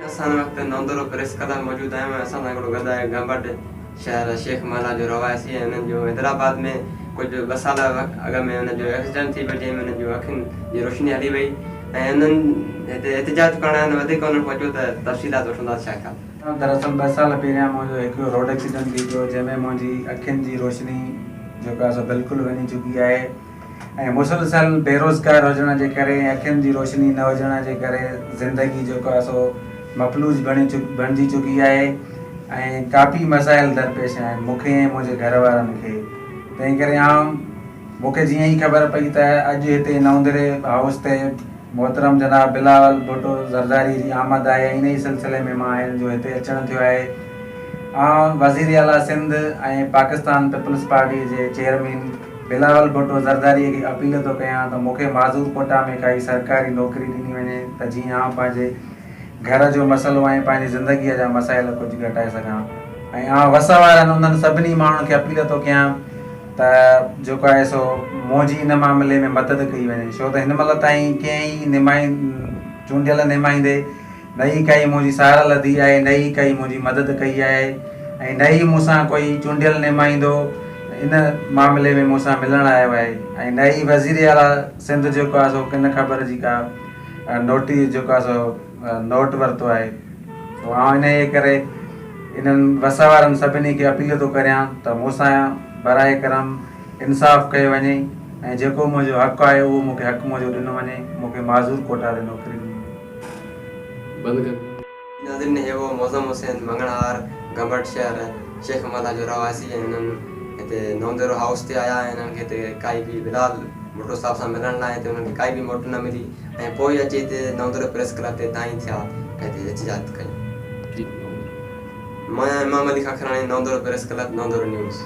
असां वक्त नौंदरो press club मौजूद आहियूं। असां सां हिकिड़ो गॾु आहे गंबट शहर शेख माला जो रवासी है। हिननि जो हैदराबाद में कुझु 2 साल अॻु में हुन जो एक्सीडेंट थी वियो, जंहिंमें हुननि जो अखियुनि जी रोशनी हली वई ऐं हुननि हिते एहतिजाज करण आहिनि। वधीक हुननि पहुचो त तफ़सीलात वठंदासीं। छा ख़्यालु? दरअसल 2 साल पहिरियां मुंहिंजो हिकु रोड एक्सीडेंट थी पियो, जंहिंमें मुंहिंजी अखियुनि जी रोशनी जेका आहे सो बिल्कुलु वञी चुकी आहे ऐं मुसलसल बेरोज़गार हुजण जे करे, अखियुनि जी रोशनी न हुजण जे करे ज़िंदगी जेको आहे सो मफ़लूज बणिजी चुकी आहे ऐं काफ़ी मसाइल दरपेश आहिनि मूंखे ऐं मुंहिंजे घर वारनि खे। तंहिं करे मूंखे जीअं ई ख़बर पई त अॼु हिते नौंदरे हाउस ते मोहतरम जनाब बिलावल भुट्टो ज़रदारी जी आमद आहे। इन ई सिलसिले में मां हिन जो हिते अचणु थियो आहे। वज़ीर आला सिंध ऐं पाकिस्तान पीपल्स पार्टी जे चेयरमैन बिलावल भुट्टो ज़रदारीअ खे अपील थो कयां त मूंखे माज़ूर कोटा में काई सरकारी नौकिरी ॾिनी वञे त जीअं पंहिंजे घर जो मसइलो ऐं पंहिंजी ज़िंदगीअ जा मसाइल कुझु घटाए सघां। ऐं वस वारनि उन्हनि सभिनी माण्हुनि खे अपील थो कयां त जेको आहे सो मुंहिंजी इन मामले में मदद कई वञे, छो त हिन महिल ताईं कंहिं चूंडियल नुमाइंदे न ई काई मुंहिंजी सार लधी आहे, न ई काई मुंहिंजी मदद कई आहे ऐं न ई मूंसां कोई चूंडियल नुमाइंदो इन मामले में मूंसां मिलणु आयो आहे ऐं न ई वज़ीर आला सिंध जेको आहे सो किन ख़बर जी का नोटिस जेको आहे सो नोट वरितो आहे। इन जे करे इन्हनि वस वारनि सभिनी खे अपील थो करियां त मूंसां बराए करम इंसाफ़ कयो वञे ऐं जेको मुंहिंजो हक़ु आहे उहो मूंखे हक़ु मुंहिंजो ॾिनो वञे। मूंखे माज़ूर कोटा ते नौकिरी ॾिनी। नाज़रीन, हे वो मौज़म हुसैन मंगणहार गंबट शहर शेख माला जो रवासी है। हिननि हिते नौंदरो हाउस ते आया आहिनि। हिननि खे हिते काई बि बिलाल भुट्टो साहब सां मिलण लाइ हिते हुननि खे काई बि मोट न मिली ऐं पोइ अची हिते नौंदरो प्रेस क्लब ते ताईं थिया ऐं हिते एहतिजाज कई। मां इमाम अली खाखराणी, नौंदरो प्रेस क्लब, नौंदरो न्यूज़।